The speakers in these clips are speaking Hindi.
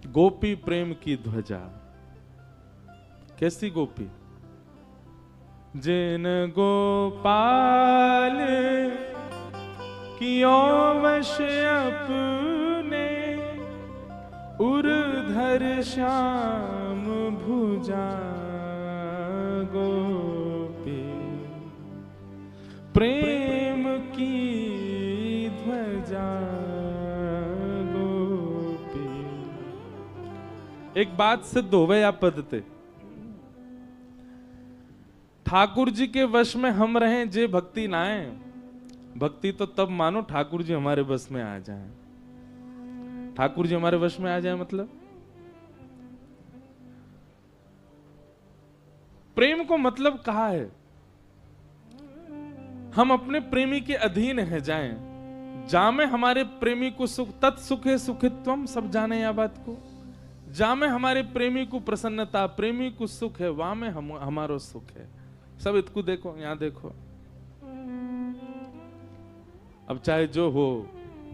गोपी प्रेम की ध्वजा। कैसी गोपी? जिन गोपाल कियो वश अपने, उर्धर श्याम भुजा गोपी प्रेम की ध्वजा गोपी। एक बात सिद्ध होवे या पदते, ठाकुर जी के वश में हम रहें जे भक्ति ना आए। भक्ति तो तब मानो ठाकुर जी हमारे वश में आ जाएं। ठाकुर जी हमारे वश में आ जाए मतलब प्रेम को मतलब कहा है, हम अपने प्रेमी के अधीन है जाएं। जामे हमारे प्रेमी को सुख, तत्सुखे सुखित्वम, सब जाने या बात को। जामे हमारे प्रेमी को प्रसन्नता, प्रेमी को सुख है, वहां में हमारो सुख है। सब इतको देखो, यहां देखो। अब चाहे जो हो,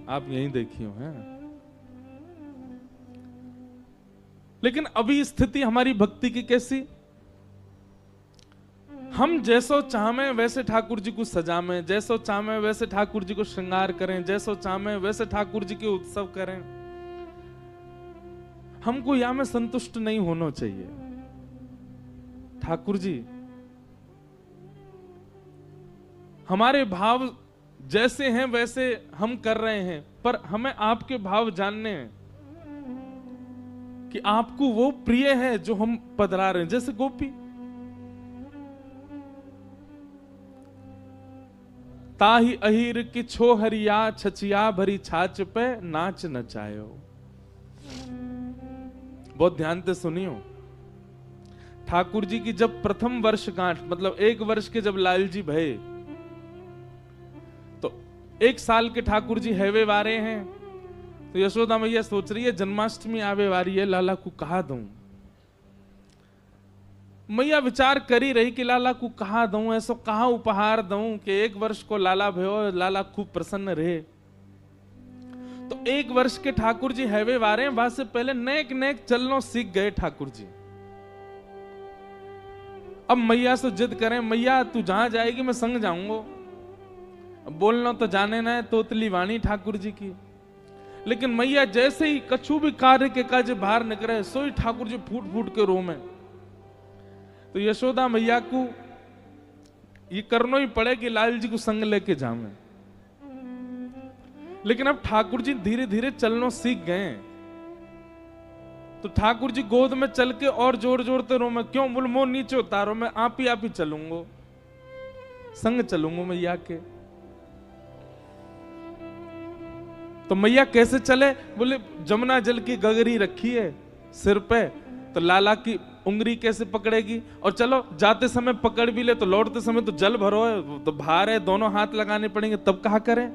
आप यहीं देखियो हैं। लेकिन अभी स्थिति हमारी भक्ति की कैसी? हम जैसो चाहमें वैसे ठाकुर जी को सजामें, जैसो चाहमें वैसे ठाकुर जी को श्रृंगार करें, जैसो चाहमें वैसे ठाकुर जी के उत्सव करें। हमको या में संतुष्ट नहीं होना चाहिए। ठाकुर जी हमारे भाव जैसे हैं वैसे हम कर रहे हैं, पर हमें आपके भाव जानने हैं कि आपको वो प्रिय है जो हम पधरा रहे हैं। जैसे गोपी, ताही अहीर की छोहरिया छचिया भरी छाछ पे नाच नचायो। बहुत ध्यान से सुनियो। ठाकुर जी की जब प्रथम वर्षगांठ, मतलब 1 वर्ष के जब लाल जी भये, तो 1 साल के ठाकुर जी हैवे वारे हैं। तो यशोदा मैया सोच रही है जन्माष्टमी आवे वारी है, लाला को कहा दूं। मैया विचार करी रही कि लाला को कहा दूं, ऐसो कहा उपहार दूं कि 1 वर्ष को लाला भयो, लाला खूब प्रसन्न रहे। तो 1 वर्ष के ठाकुर जी हैवे वारे हैं, वहां से पहले नेक नेक चलनो सीख गए ठाकुर जी। अब मैया से जिद करें, मैया तू जहां जाएगी मैं संग जाऊंगा। बोलना तो जाने ना है, तोतली वाणी ठाकुर जी की। लेकिन मैया जैसे ही कछु भी कार्य के काज बाहर निकले, सोई ठाकुर जी फूट फूट के रोमे। तो यशोदा मैया को ये करना ही पड़े कि लाल जी को संग लेके जावे। लेकिन अब ठाकुर जी धीरे धीरे चलना सीख गए। तो ठाकुर जी गोद में चल के और जोर जोरते रो, मैं क्यों? बोल मोर नीचे उतारो, मैं आप ही चलूंगा, संग चलूंगा मैया के। तो मैया कैसे चले? बोले जमुना जल की गगरी रखी है सिर पे, तो लाला की उंगली कैसे पकड़ेगी? और चलो जाते समय पकड़ भी ले तो लौटते समय तो जल भरो है, तो भार है, दोनों हाथ लगाने पड़ेंगे, तब कहा करें?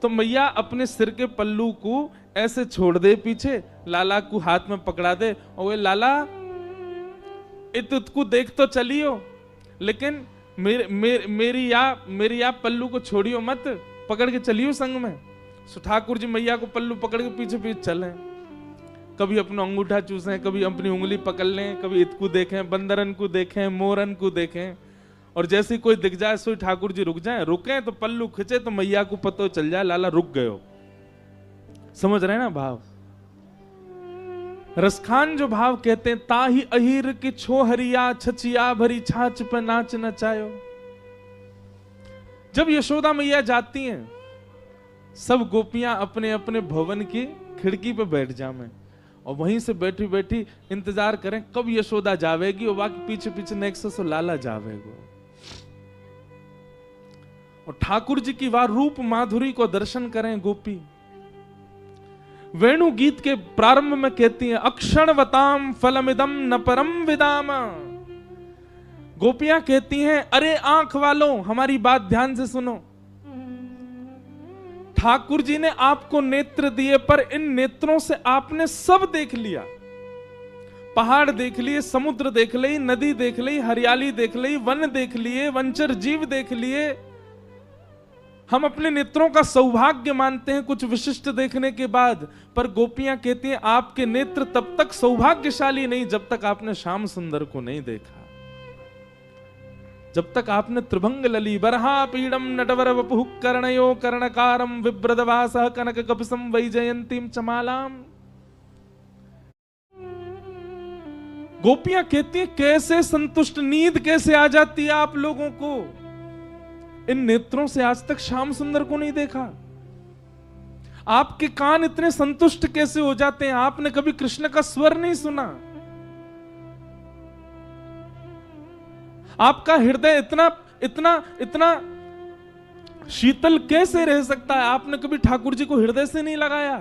तो मैया अपने सिर के पल्लू को ऐसे छोड़ दे पीछे, लाला को हाथ में पकड़ा दे और वे लाला इतको देख तो चलियो, लेकिन मेरी या पल्लू को छोड़ियो मत, पकड़ के चलियो संग में। सो ठाकुर जी मैया को पल्लू पकड़ के पीछे पीछे चले। कभी अपना अंगूठा चूसें, कभी अपनी उंगली पकड़ लें, कभी इतको देखें, बंदरन को देखें, मोरन को देखें। और जैसे कोई दिख जाए सोई ठाकुर जी रुक जाए, रुके तो पल्लू खिंचे तो मैया को पता चल जाए लाला रुक गयो। समझ रहे ना भाव? रसखान जो भाव कहते हैं, ताही अहीर की छोहरिया छचिया भरी छाछ पे नाच नचायो। जब यशोदा मैया जाती हैं, सब गोपियां अपने अपने भवन की खिड़की पे बैठ जामें और वहीं से बैठी बैठी इंतजार करें कब यशोदा जावेगी और बाकी पीछे पीछे नेक्स्ट से लाला जावेगो। और ठाकुर जी की वार रूप माधुरी को दर्शन करें गोपी। वेणु गीत के प्रारंभ में कहती हैं, अक्षणवताम फलमिदम न परम विदाम। गोपियां कहती हैं, अरे आंख वालों हमारी बात ध्यान से सुनो। ठाकुर जी ने आपको नेत्र दिए, पर इन नेत्रों से आपने सब देख लिया। पहाड़ देख लिए, समुद्र देख ली, नदी देख ली, हरियाली देख ली, वन देख लिए, वंचर जीव देख लिए, हम अपने नेत्रों का सौभाग्य मानते हैं कुछ विशिष्ट देखने के बाद, पर गोपियां कहती हैं आपके नेत्र तब तक सौभाग्यशाली नहीं जब तक आपने श्याम सुंदर को नहीं देखा, जब तक आपने त्रिभंग लली बरहा पीड़म नटवर वपुः कर्णयो कर्णकारम विभ्रदवासः कनक कपसम वैजयंतीम चमालाम। गोपियां कहती हैं कैसे संतुष्ट, नींद कैसे आ जाती है आप लोगों को, इन नेत्रों से आज तक श्याम सुंदर को नहीं देखा। आपके कान इतने संतुष्ट कैसे हो जाते हैं, आपने कभी कृष्ण का स्वर नहीं सुना, आपका हृदय इतना इतना इतना शीतल कैसे रह सकता है, आपने कभी ठाकुर जी को हृदय से नहीं लगाया।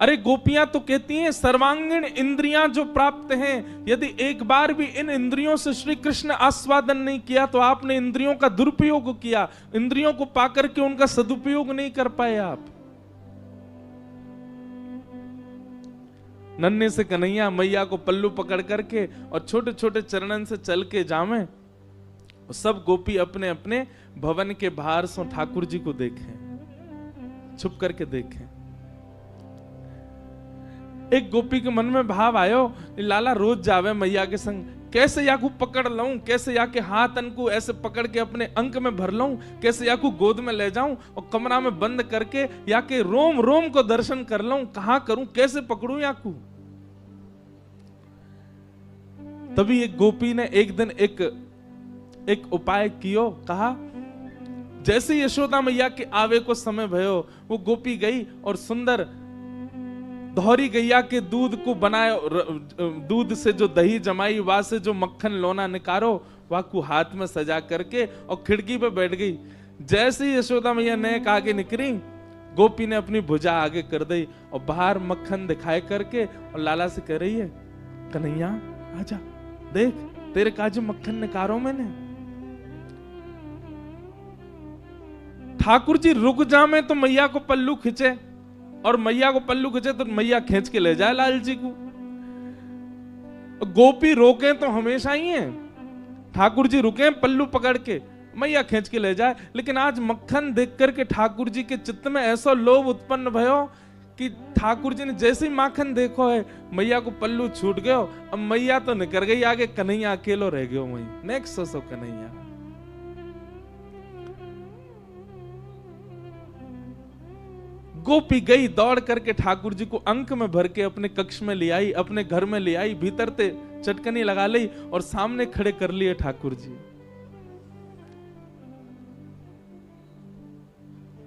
अरे गोपियां तो कहती हैं सर्वांगीण इंद्रियां जो प्राप्त हैं, यदि एक बार भी इन इंद्रियों से श्री कृष्ण आस्वादन नहीं किया तो आपने इंद्रियों का दुरुपयोग किया, इंद्रियों को पाकर के उनका सदुपयोग नहीं कर पाए आप। नन्हे से कन्हैया मैया को पल्लू पकड़ करके और छोटे छोटे चरणन से चल के जावे, सब गोपी अपने अपने भवन के बाहर से ठाकुर जी को देखें, छुप करके देखें। एक गोपी के मन में भाव आयो, लाला रोज जावे मैया के संग, कैसे याकू पकड़ लऊं, कैसे याके हाथ अनको ऐसे पकड़ के अपने अंक में भर लऊं, कैसे याकू गोद में ले जाऊं और कमरा में बंद करके याके रोम रोम को दर्शन कर लऊं, कहां करूं, कैसे पकड़ूं याकू। तभी एक गोपी ने एक दिन एक उपाय कियो, कहा जैसे यशोदा मैया के आवे को समय भयो, वो गोपी गई और सुंदर दोहरी गैया के दूध को बनाए, दूध से जो दही जमाई, वहां से जो मक्खन लोना निकारो, वह को हाथ में सजा करके और खिड़की पे बैठ गई। जैसे ही यशोदा मैया नेक आगे निकली, गोपी ने अपनी भुजा आगे कर दी और बाहर मक्खन दिखाए करके और लाला से कह रही है, कन्हैया आजा, देख तेरे काजू मक्खन निकारो मैंने। ठाकुर जी रुक जामे तो मैया को पल्लू खिंचे, और मैया को पल्लू खिंचे तो मैया खींच के ले जाए लाल जी को। गोपी रोके तो हमेशा ही है, ठाकुर जी रुके पल्लू पकड़ के, मैया खींच के ले जाए। लेकिन आज मक्खन देख करके ठाकुर जी के चित्त में ऐसा लोभ उत्पन्न भयो कि ठाकुर जी ने जैसे ही माखन देखो है, मैया को पल्लू छूट गयो, अब मैया तो निकल गई आगे, कन्हैया अकेलो रह गयो वहीं। नेक्स्ट सो कन्हैया गोपी गई दौड़ करके ठाकुर जी को अंक में भर के अपने कक्ष में ले आई, अपने घर में ले आई, भीतर ते चटकनी लगा ली और सामने खड़े कर लिए ठाकुर जी।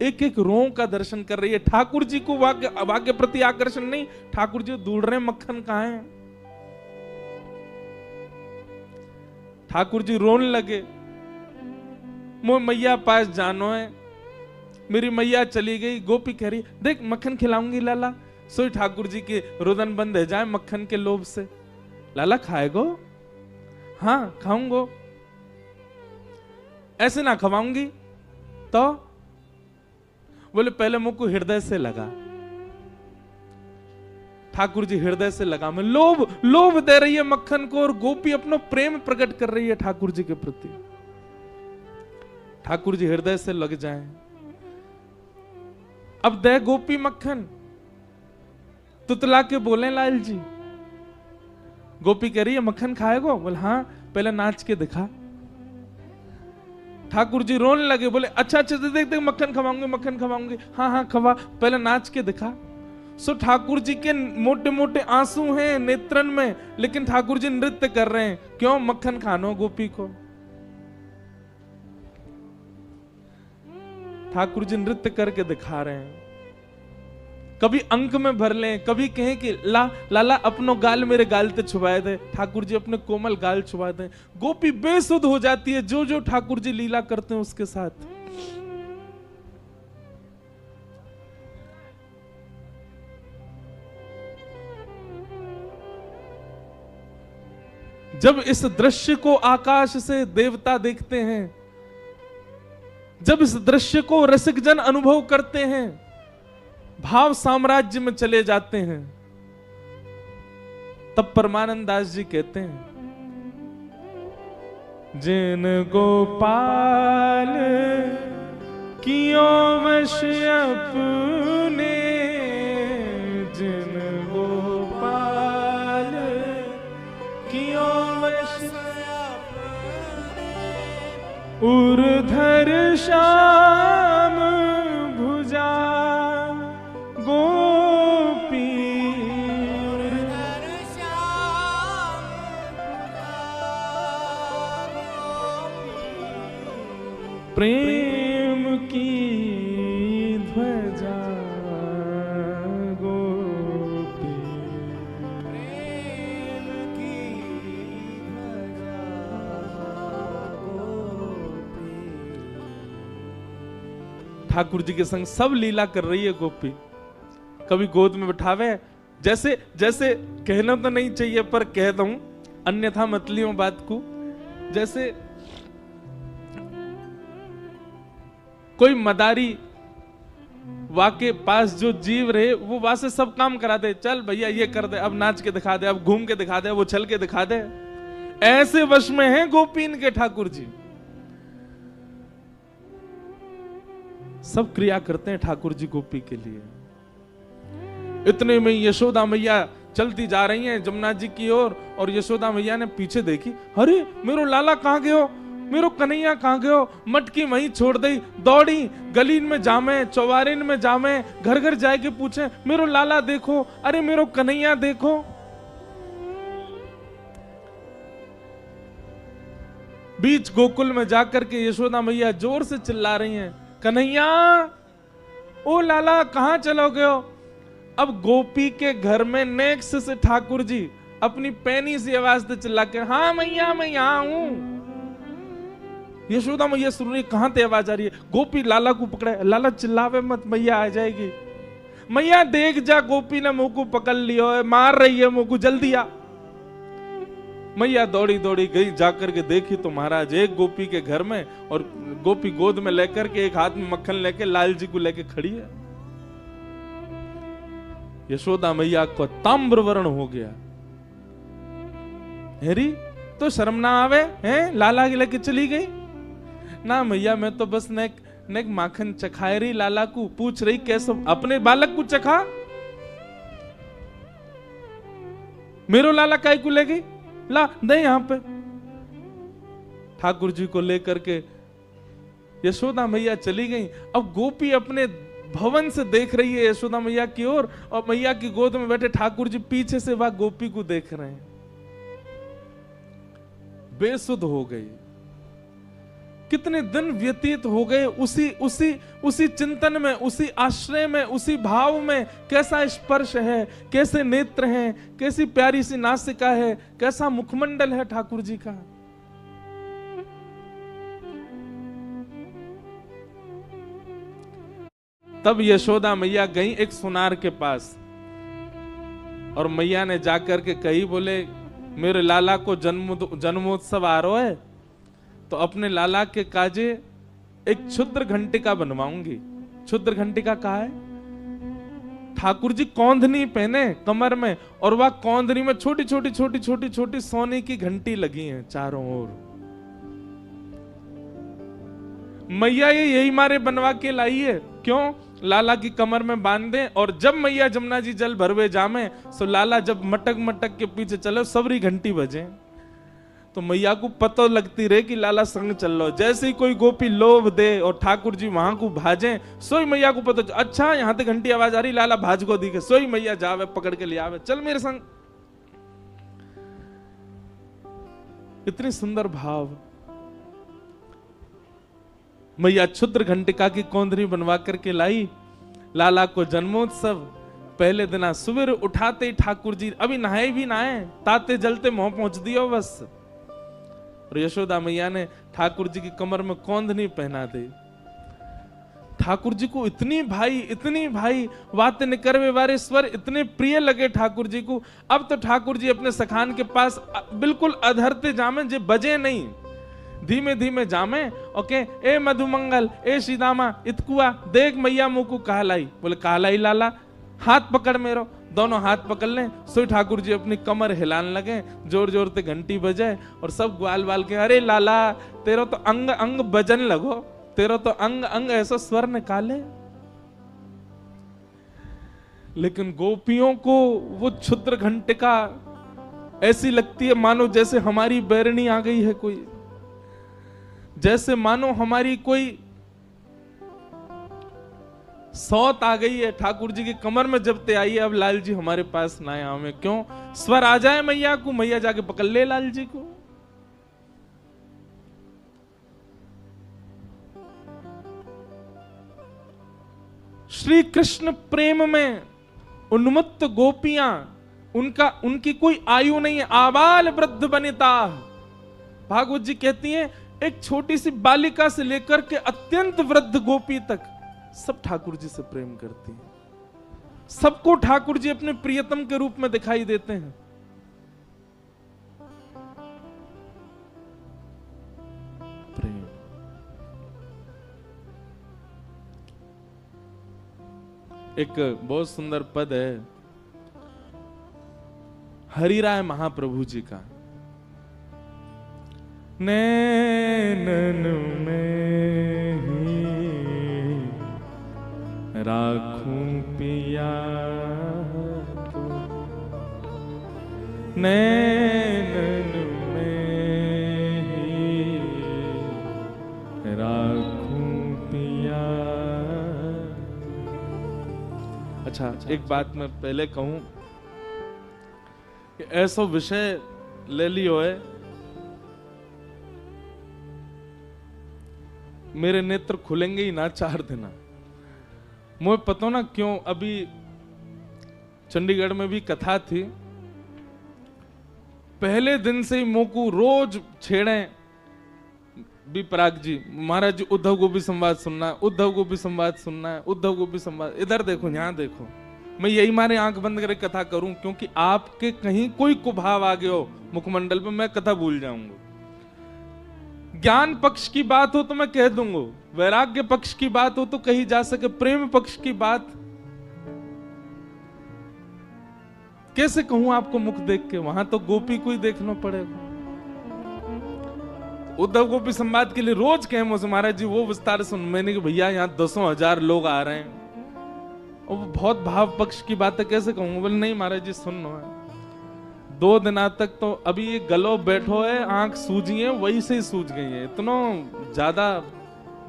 एक एक रों का दर्शन कर रही है। ठाकुर जी को वाक्य प्रति आकर्षण नहीं, ठाकुर जी ढूंढ रहे मक्खन कहां है। ठाकुर जी रोने लगे, मोह मैया पास जानो है, मेरी मैया चली गई। गोपी कह रही देख मक्खन खिलाऊंगी लाला। सोई ठाकुर जी के रुदन बंद है जाए मक्खन के लोभ से। लाला खाएगो? हाँ खाऊंगो। ऐसे ना खवाऊंगी तो? बोले पहले मुंह को हृदय से लगा। ठाकुर जी हृदय से लगा में लोभ दे रही है मक्खन को, और गोपी अपना प्रेम प्रकट कर रही है ठाकुर जी के प्रति। ठाकुर जी हृदय से लग जाएं। अब दे गोपी मक्खन, तुतला के बोले लाल जी। गोपी कह रही है मक्खन खाएगो? बोले हाँ, पहले नाच के दिखा। ठाकुर जी रोने लगे, बोले अच्छा देख देख मक्खन खवाऊंगी। हाँ हाँ खवा, पहले नाच के दिखा। सो ठाकुर जी के मोटे मोटे आंसू हैं नेत्रन में, लेकिन ठाकुर जी नृत्य कर रहे हैं। क्यों? मक्खन खानो गोपी को। ठाकुर जी नृत्य करके दिखा रहे हैं। कभी अंक में भर लें, कभी कहें कि लाला अपनो गाल मेरे गाल ते छुपाए दे, ठाकुर जी अपने कोमल गाल छुपा दें। गोपी बेसुध हो जाती है जो जो ठाकुर जी लीला करते हैं उसके साथ। जब इस दृश्य को आकाश से देवता देखते हैं, जब इस दृश्य को रसिक जन अनुभव करते हैं, भाव साम्राज्य में चले जाते हैं, तब परमानंद दास जी कहते हैं जिन गोपाल कियो वश अपने, जिन गोपाल कियो वश उर्धर श्याम भुजा गोपी, प्रेम की ध्वजा गोपी, प्रेम की ध्वजा गोपी। ठाकुर जी के संग सब लीला कर रही है गोपी। कभी गोद में बिठावे, जैसे जैसे कहना तो नहीं चाहिए पर कह दूं, अन्यथा मत लियो बात को। जैसे कोई मदारी वाके पास जो जीव रहे वो वहां से सब काम करा दे, चल भैया ये कर दे, अब नाच के दिखा दे, अब घूम के दिखा दे, वो चल के दिखा दे। ऐसे वश में हैं गोपीन के ठाकुर जी। सब क्रिया करते हैं ठाकुर जी गोपी के लिए। इतने में यशोदा मैया चलती जा रही हैं जमुना जी की ओर, और यशोदा मैया ने पीछे देखी, अरे मेरो लाला कहाँ गयो, मेरो कन्हैया कहाँ गयो। मटकी वहीं छोड़ दी, दौड़ी गलीन में जामे, चौबारिन में जामे, घर घर जाके पूछे, मेरो लाला देखो, अरे मेरो कन्हैया देखो। बीच गोकुल में जाकर के यशोदा मैया जोर से चिल्ला रही हैं, कन्हैया ओ लाला कहाँ चलो गयो। अब गोपी के घर में नेक्स्ट से ठाकुर जी अपनी पैनी सी आवाज से चिल्ला के, हाँ मैया मैं यहां हूं। यशोदा मैया सुन रही, कहां ते आवाज आ रही है। गोपी लाला को पकड़े, लाला चिल्लावे मत, मैया आ जाएगी। मैया देख जा, गोपी ने मुंह को पकड़ लिया है, मार रही है मुंह को, जल्दी आ। मैया दौड़ी दौड़ी गई, जाकर के देखी तो महाराज एक गोपी के घर में, और गोपी गोद में लेकर के एक हाथ में मक्खन लेके लाल जी को लेके खड़ी है। यशोदा मैया को ताम्र वर्ण हो गया। हेरी तो शर्म ना आवे हैं, लाला के लेके चली गई ना। मैया मैं तो बस नेक माखन चखाए रही, लाला को पूछ रही कैसे अपने बालक को चखा। मेरो लाला काय को ले गई, ला दे यहां पे। ठाकुर जी को लेकर के यशोदा मैया चली गई। अब गोपी अपने भवन से देख रही है यशोदा मैया की ओर, और मैया की गोद में बैठे ठाकुर जी पीछे से वह गोपी को देख रहे हैं। बेसुध हो गई। कितने दिन व्यतीत हो गए उसी उसी उसी चिंतन में, उसी आश्रय में, उसी भाव में। कैसा स्पर्श है, कैसे नेत्र हैं, कैसी प्यारी सी नासिका है, कैसा मुखमंडल है ठाकुर जी का। तब यशोदा मैया गई एक सुनार के पास, और मैया ने जाकर के कही, बोले मेरे लाला को जन्मोत्सव आ रहा है, तो अपने लाला के काजे एक क्षुद्र घंटिका बनवाऊंगी। क्षुद्र घंटिका कहा है, ठाकुर जी कौंधनी पहने कमर में, और वह कौंधनी में छोटी छोटी छोटी छोटी छोटी सोने की घंटी लगी है चारों ओर। मैया ये यही मारे बनवा के लाई है, क्यों, लाला की कमर में बांध दे, और जब मैया जमुना जी जल भरवे जामे, सो लाला जब मटक मटक के पीछे चले, सबरी घंटी बजे, तो मैया को पता लगती रहे कि लाला संग चल लो। जैसे ही कोई गोपी लोभ दे और ठाकुर जी वहां को भाजे, सोई मैया को पता, अच्छा यहाँ ते घंटी आवाज आ रही, लाला भाज को दिखे, सोई मैया जावे पकड़ के ले आवे, चल मेरे संग। इतनी सुंदर भाव। मैया क्षुद्र घंटिका की कौंधनी बनवा करके लाई। लाला को जन्मोत्सव पहले दिन सुबह उठाते ही ठाकुर जी अभी नहाए भी नहाए, ताते जलते मुंह पहुंच दियो बस। और यशोदा मैया ने ठाकुर जी की कमर में कौंधनी पहना दी। ठाकुर जी को इतनी भाई बातें निकरवे वारे स्वर इतने प्रिय लगे ठाकुर जी को। अब तो ठाकुर जी अपने सखान के पास बिल्कुल अधरते जामे, जे बजे नहीं, धीमे धीमे जामे। ओके, ए मधुमंगल, ए सीदामा, इतकुआ देख मैया मुंह को कहलाई। बोले कहलाई लाला, हाथ पकड़ मेरो, दोनों हाथ पकड़ लें, सो ठाकुर जी अपनी कमर हिलाने लगे, जोर जोर से घंटी बजाए और सब ग्वाल बाल के, अरे लाला तेरा तो अंग अंग बजन लगो, तेरा तो अंग अंग ऐसा स्वर निकाले। लेकिन गोपियों को वो क्षुद्र घंटिका ऐसी लगती है मानो जैसे हमारी बैरनी आ गई है कोई, जैसे मानो हमारी कोई सौत आ गई है। ठाकुर जी की कमर में जब ते आई है, अब लाल जी हमारे पास ना आए, हमें क्यों स्वर आ जाए मैया को, मैया जाके पकड़ ले लाल जी को। श्री कृष्ण प्रेम में उन्मत्त गोपियां, उनकी कोई आयु नहीं है, आबाल वृद्ध वनिता। भागवत जी कहती हैं एक छोटी सी बालिका से लेकर के अत्यंत वृद्ध गोपी तक सब ठाकुर जी से प्रेम करती हैं। सबको ठाकुर जी अपने प्रियतम के रूप में दिखाई देते हैं। प्रेम। एक बहुत सुंदर पद है हरिराय महाप्रभु जी का, नैनन में ही राखूं पिया तो, नैनन में ही राखूं पिया। अच्छा, एक बात मैं पहले कहूं कि ऐसा विषय ले लियो है, मेरे नेत्र खुलेंगे ही ना 4 दिन। मुझे पता ना क्यों, अभी चंडीगढ़ में भी कथा थी, पहले दिन से ही मोकू रोज छेड़े भी पराग जी, महाराज जी उद्धव को भी संवाद सुनना है, उद्धव को भी संवाद सुनना है, उद्धव को भी संवाद, इधर देखो यहां देखो। मैं यही मारे आंख बंद करके कथा करूं, क्योंकि आपके कहीं कोई कुभाव आ गया हो मुखमंडल पे, मैं कथा भूल जाऊंगा। ज्ञान पक्ष की बात हो तो मैं कह दूंगा, वैराग्य पक्ष की बात हो तो कही जा सके, प्रेम पक्ष की बात कैसे कहूं आपको मुख देख के, वहां तो गोपी को ही देखना पड़ेगा। उद्धव गोपी संवाद के लिए रोज कहे मुझसे, महाराज जी वो विस्तार सुन। मैंने कि भैया यहाँ 10,000 लोग आ रहे हैं और वो बहुत भाव पक्ष की बात है, कैसे कहूंगा। बोले नहीं महाराज जी सुन लो, 2 दिन तक तो अभी ये गलो बैठो है, आंख सूजी है, वही से ही सूझ गई है, इतना ज्यादा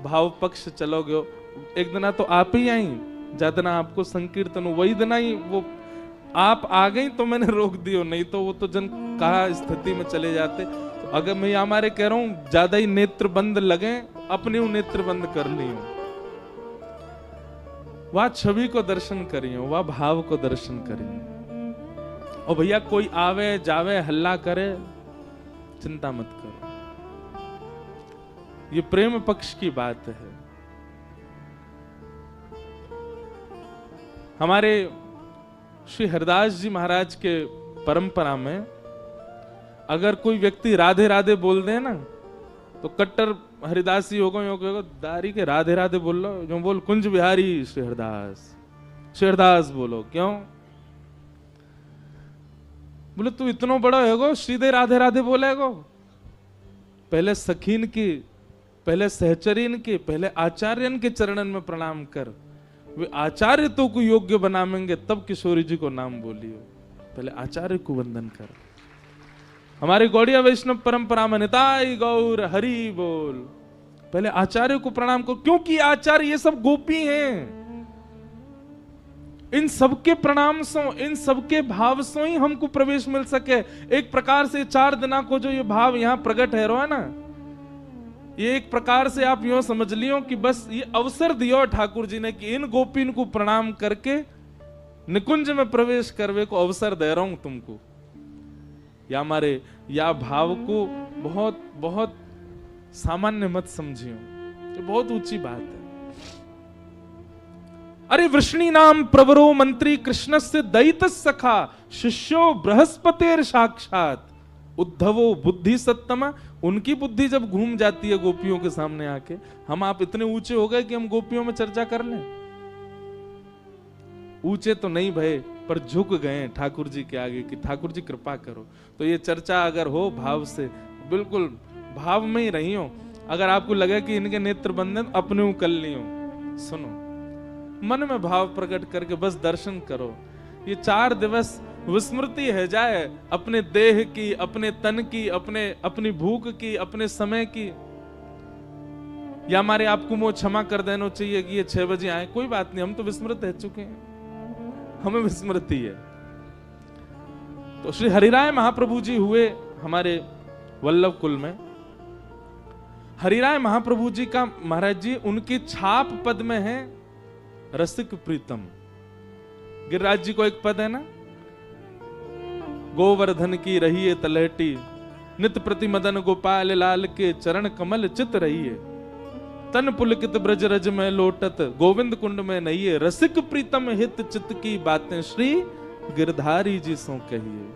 भाव पक्ष चलोगे। एक दिन तो आप ही आई, ज्यादा आपको संकीर्तन, वही दिन ही वो आप आ गई तो मैंने रोक दियो, नहीं तो वो तो जन कहा स्थिति में चले जाते। तो अगर मैं हमारे कह रहा हूं ज्यादा ही नेत्र बंद लगे, अपने नेत्र बंद कर लियो, वह छवि को दर्शन करियो, वह भाव को दर्शन करियो। और भैया कोई आवे जावे हल्ला करे, चिंता मत करो, ये प्रेम पक्ष की बात है। हमारे श्री हरदास जी महाराज के परंपरा में अगर कोई व्यक्ति राधे राधे बोल दे ना, तो कट्टर हरिदासी होगा, दारी के राधे राधे बोल लो, जो बोल कुंज बिहारी श्री हरदास बोलो। क्यों बोले तू इतना बड़ा होगो सीधे राधे राधे बोलेगो? पहले सखीन की, पहले सहचरीन के, पहले आचार्यन के चरणन में प्रणाम कर, वे आचार्य तो को योग्य बनाएंगे तब किशोरी जी को नाम बोलियो। पहले आचार्य को वंदन कर। हमारी गौड़िया वैष्णव परंपरा में निताई गौर हरि बोल, पहले आचार्य को प्रणाम करो, क्योंकि आचार्य ये सब गोपी हैं। इन सबके प्रणाम से, इन सबके भाव से ही हमको प्रवेश मिल सके। एक प्रकार से 4 दिना को जो ये भाव यहाँ प्रकट है रो है ना, ये एक प्रकार से आप यूं समझ लियो कि बस ये अवसर दियो ठाकुर जी ने कि इन गोपीन को प्रणाम करके निकुंज में प्रवेश करवे को अवसर दे रहा हूं तुमको। या हमारे या भाव को बहुत बहुत सामान्य मत समझियो, ये बहुत ऊंची बात है। अरे वृष्णि नाम प्रवरो मंत्री कृष्ण से दैत सखा शिष्यो बृहस्पतिर साक्षात उद्धवो बुद्धि सत्तमा। उनकी बुद्धि जब घूम जाती है गोपियों के सामने आके, हम आप इतने ऊंचे हो गए कि हम गोपियों में चर्चा कर लें? ऊंचे तो नहीं भय, पर झुक गए ठाकुर जी के आगे कि ठाकुर जी कृपा करो। तो ये चर्चा अगर हो भाव से, बिल्कुल भाव में ही रही हो। अगर आपको लगे कि इनके नेत्र बंद हैं, अपने कर लियो, सुनो, मन में भाव प्रकट करके बस दर्शन करो। ये 4 दिवस विस्मृति है जाए अपने देह की, अपने तन की, अपनी भूख की, अपने समय की। या हमारे आपको वो क्षमा कर देना चाहिए कि ये 6 बजे आए, कोई बात नहीं, हम तो विस्मृत रह चुके हैं, हमें विस्मृति है। तो श्री हरिराय महाप्रभु जी हुए हमारे वल्लभ कुल में। हरिराय महाप्रभु जी का, महाराज जी, उनकी छाप पद में है रसिक प्रीतम। गिरिराज जी को एक पद है ना, गोवर्धन की रही है तलहटी, नित प्रति मदन गोपाल लाल के चरण कमल चित रही है, तन पुलकित ब्रज रज में लोटत गोविंद कुंड में नहीं है, रसिक प्रीतम हित चित की बातें श्री गिरधारी जी सो कहिए।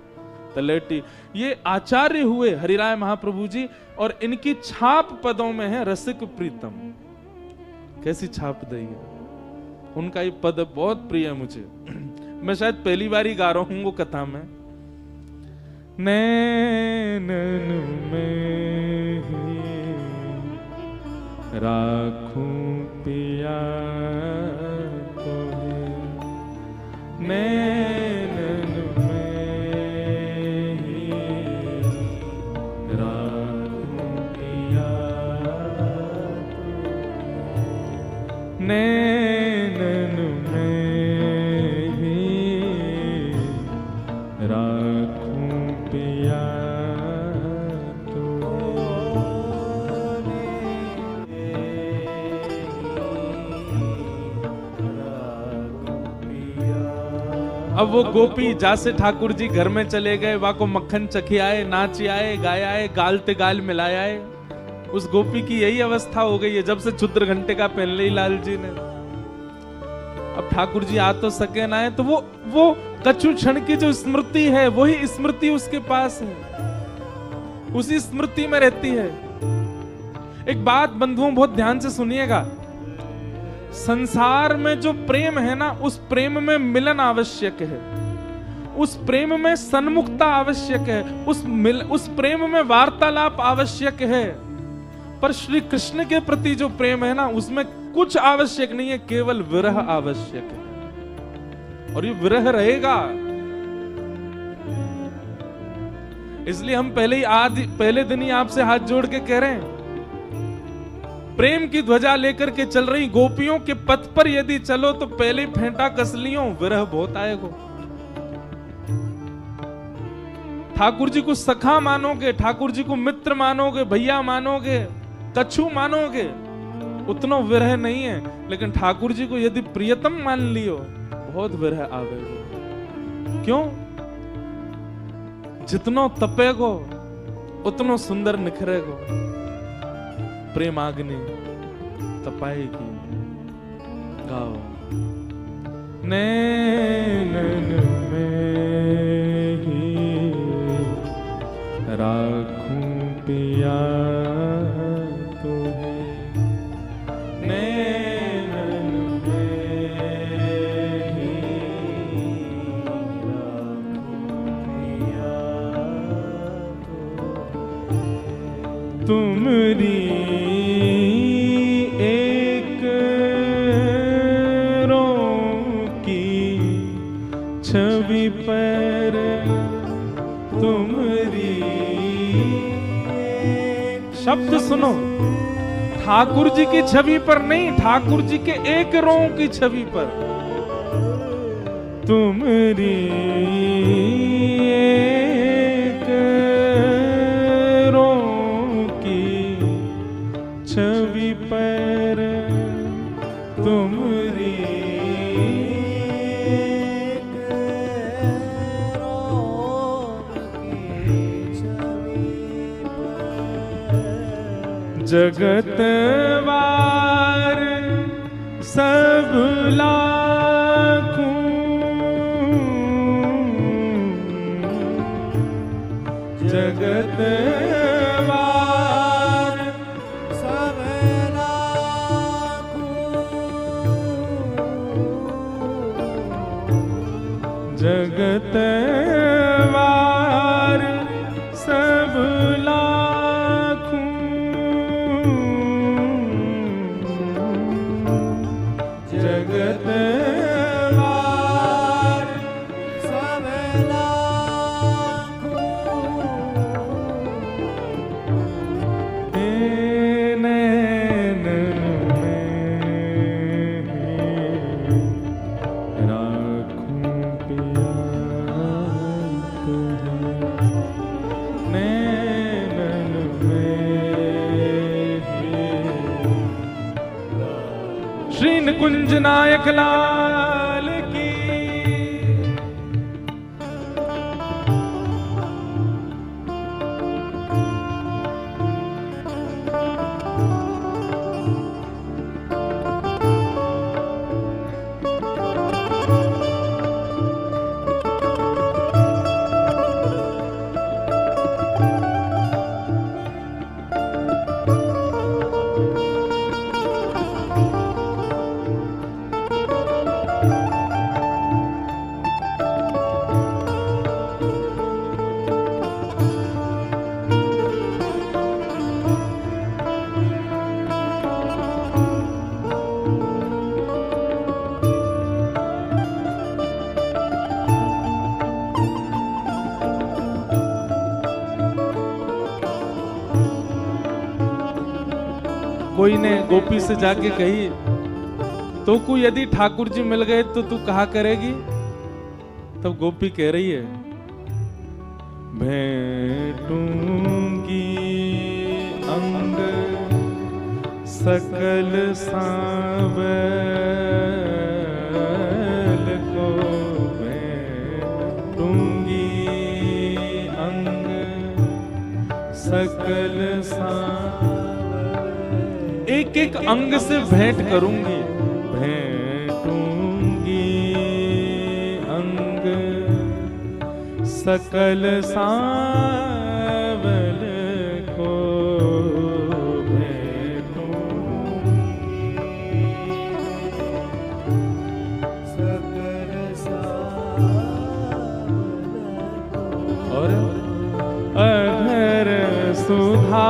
तलहटी ये आचार्य हुए हरिराय महाप्रभु जी, और इनकी छाप पदों में है रसिक प्रीतम। कैसी छाप दी है उनका, ये पद बहुत प्रिय है मुझे। मैं शायद पहली बार ही गा रहा हूं वो कथा में। नैनन में राखूं पिया तोहे, नैनन में राखूं पिया तोहे, नैनन में राखूं पिया अब वो गोपी जैसे ठाकुर जी घर में चले गए, वहां को मक्खन चखी आए, नाच आए, गाय आए, गालते गाल मिलाए आए। उस गोपी की यही अवस्था हो गई है जब से क्षुद्र घंटे का पहन ली लाल जी ने। अब ठाकुर जी आ तो सके ना है, तो वो कछु क्षण की जो स्मृति है वही स्मृति उसके पास है, उसी स्मृति में रहती है। एक बात बंधुओं बहुत ध्यान से सुनिएगा, संसार में जो प्रेम है ना, उस प्रेम में मिलन आवश्यक है, उस प्रेम में सन्मुखता आवश्यक है, उस प्रेम में वार्तालाप आवश्यक है। पर श्री कृष्ण के प्रति जो प्रेम है ना, उसमें कुछ आवश्यक नहीं है, केवल विरह आवश्यक है, और ये विरह रहेगा। इसलिए हम पहले दिन ही आपसे हाथ जोड़ के कह रहे हैं, प्रेम की ध्वजा लेकर के चल रही गोपियों के पथ पर यदि चलो तो पहले फेंटा कस लियो, विरह बहुत आएगा। ठाकुर जी को सखा मानोगे, ठाकुर जी को मित्र मानोगे, भैया मानोगे, कछु मानोगे, उतना विरह नहीं है। लेकिन ठाकुर जी को यदि प्रियतम मान लियो, बहुत विरह आवेगा। क्यों? जितनो तपेगो उतनो सुंदर निखरेगो, प्रेमाग्नि तपाएगी। गाओ। नैनन में ही राखूं पिया तोहे, नैनन में ही राखूं पिया तोहे, तुमरी छवि पर तुमरी, शब्द सुनो, ठाकुर जी की छवि पर नहीं, ठाकुर जी के एक रों की छवि पर, तुमरी एक रों की छवि पर तुमरी जगतवार सब लाखों, जगतवार सब लाखों, जगत वार सब लाखों, जगत वार सब लाखों, नैन श्री निकुंज नायक लाल की। कोई ने गोपी से जाके कही, तो को यदि ठाकुर जी मिल गए तो तू कहा करेगी? तब गोपी कह रही है, भेंटूंगी अंग सकल सांवल को, भेंटूंगी अंग सकल सांवल, एक एक अंग से भेंट करूंगी, भेंटूंगी अंग सकल सांवल को, भेंटूंगी सकल सांवल को, और अधर सुधा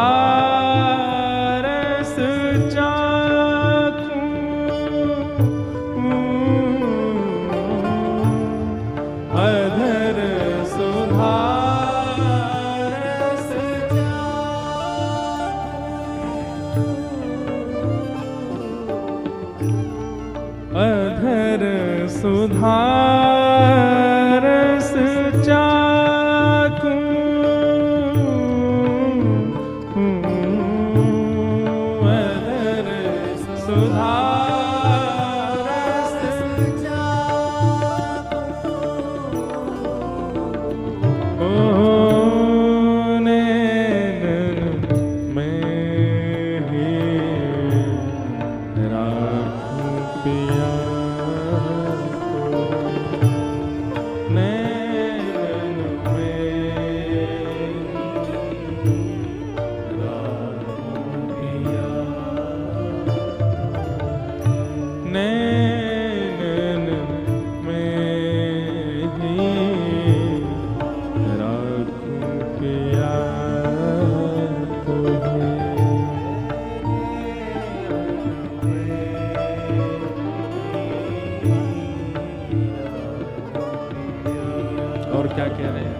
अधर सुधारस चाकू, अधर सुधारस चाकू, नैन में ही राखूं पिया, और क्या कह रहे हैं?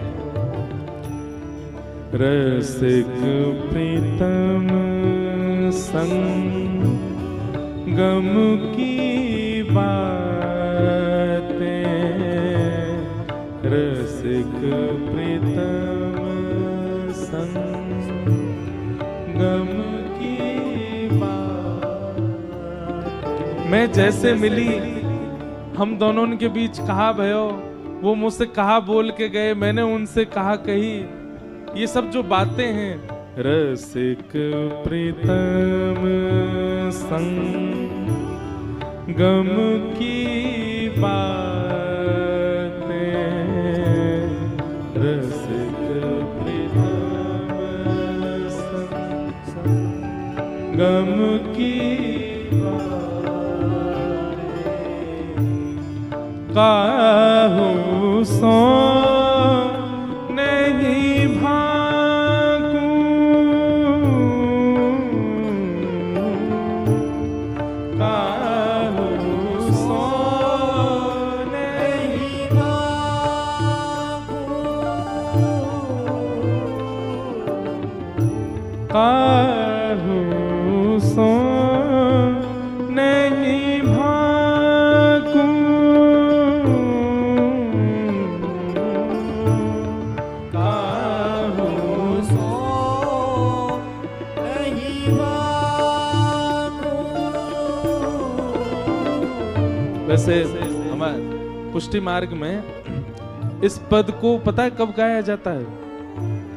रसिक प्रीतम संगम की बातें, रसिक प्रीतम संगम की बातें। मैं जैसे मिली, हम दोनों के बीच कहा भयो, वो मुझसे कहा बोल के गए, मैंने उनसे कहा कही। ये सब जो बातें हैं, रसिक प्रीतम संगम की बातें, रसिक प्रीतम संगम की बातें, काहू सो नहीं भाकू, काहू सो नहीं भाकू, काहू सो नहीं भाकू, काहू सो नहीं भाकू। वैसे हमारे पुष्टि मार्ग में इस पद को पता है कब गाया जाता है?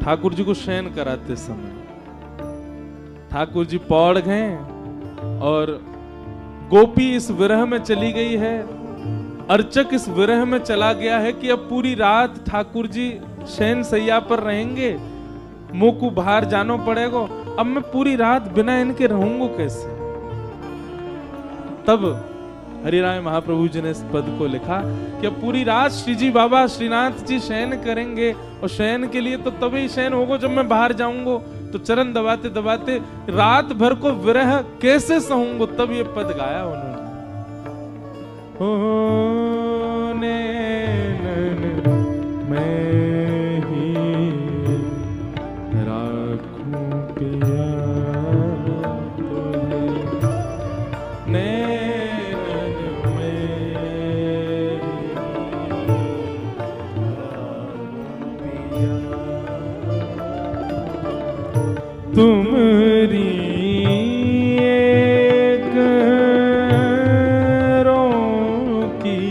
ठाकुर जी को शयन कराते समय। ठाकुर जी पौड़ गए और गोपी इस विरह में चली गई है, अर्चक इस विरह में चला गया है कि अब पूरी रात ठाकुर जी शयन सैया पर रहेंगे, मुंह को बाहर जानो पड़ेगा, अब मैं पूरी रात बिना इनके रहूंगा कैसे? तब हरिराय महाप्रभु जी ने इस पद को लिखा कि अब पूरी रात श्री जी बाबा श्रीनाथ जी शयन करेंगे, और शयन के लिए तो तभी शयन होगा जब मैं बाहर जाऊंगा, तो चरण दबाते दबाते रात भर को विरह कैसे सहूंगा, तब ये पद गाया उन्होंने। हो नैनन मैं ही राखूं पिया तुम्हें, नैनन मैं ही तुमरी एक की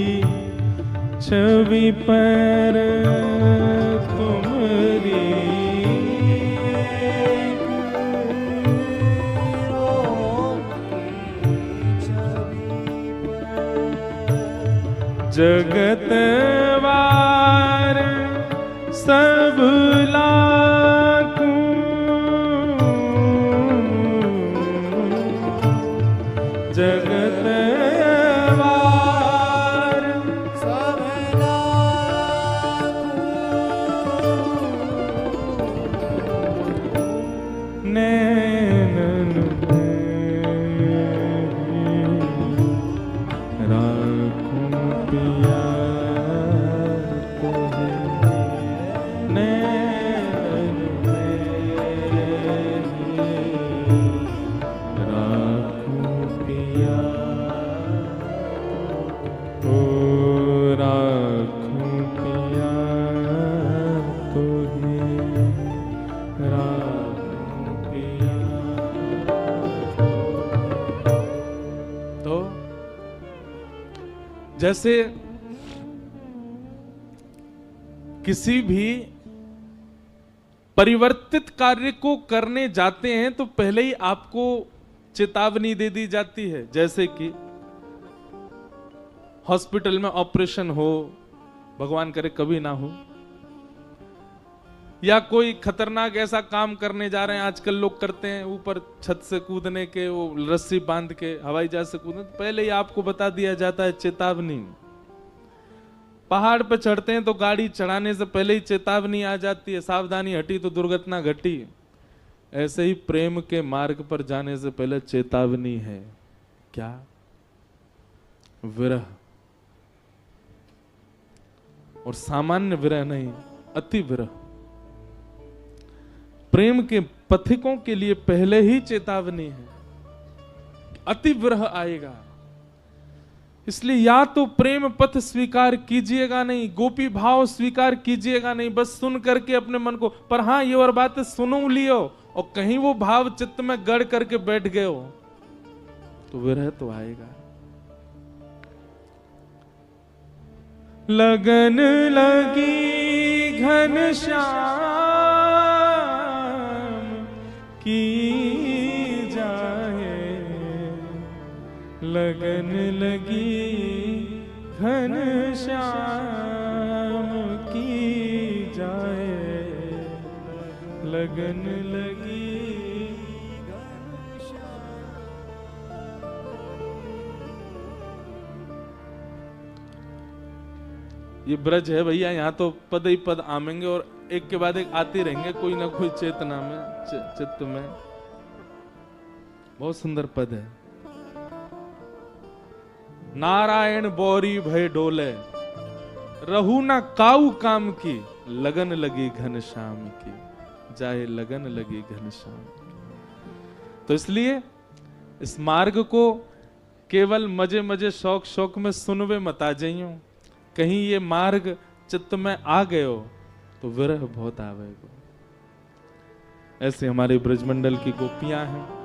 छवि पर, तुमरी एक जगतवार सब लाखों, जगतवार सब लाखों, नैनन राखूं पिया तुम्हें, नैनन राखूं पिया, ओ राखूं पिया तुम्हें, राखूं पिया। तो जैसे किसी भी परिवर्तित कार्य को करने जाते हैं तो पहले ही आपको चेतावनी दे दी जाती है। जैसे कि हॉस्पिटल में ऑपरेशन हो, भगवान करे कभी ना हो, या कोई खतरनाक ऐसा काम करने जा रहे हैं, आजकल लोग करते हैं ऊपर छत से कूदने के, वो रस्सी बांध के हवाई जहाज से कूदने, तो पहले ही आपको बता दिया जाता है चेतावनी। पहाड़ पर चढ़ते हैं तो गाड़ी चढ़ाने से पहले ही चेतावनी आ जाती है, सावधानी हटी तो दुर्घटना घटी। ऐसे ही प्रेम के मार्ग पर जाने से पहले चेतावनी है। क्या? विरह। और सामान्य विरह नहीं, अति विरह। प्रेम के पथिकों के लिए पहले ही चेतावनी है, अति विरह आएगा। इसलिए या तो प्रेम पथ स्वीकार कीजिएगा नहीं, गोपी भाव स्वीकार कीजिएगा नहीं, बस सुन करके अपने मन को, पर हाँ ये और बात सुनो लियो और कहीं वो भाव चित्त में गढ़ करके बैठ गए हो तो विरह तो आएगा। लगन लगी घनश्याम की जाए, लगन लगी घनश्याम की जाए, लगन लगी ये ब्रज है भैया, यहाँ तो पद ही पद आमेंगे और एक के बाद एक आते रहेंगे, कोई ना कोई चेतना में, चित्त में। बहुत सुंदर पद है। नारायण बौरी भय डोले, रहू ना काऊ काम की, लगन लगी घनश्याम की, जाए लगन लगी घनश्याम की। तो इसलिए इस मार्ग को केवल मजे मजे शौक शौक में सुनवे मत आ जाइयो, कहीं ये मार्ग चित्त में आ गयो तो विरह बहुत आवेगो। ऐसे हमारे ब्रजमंडल की गोपियां हैं।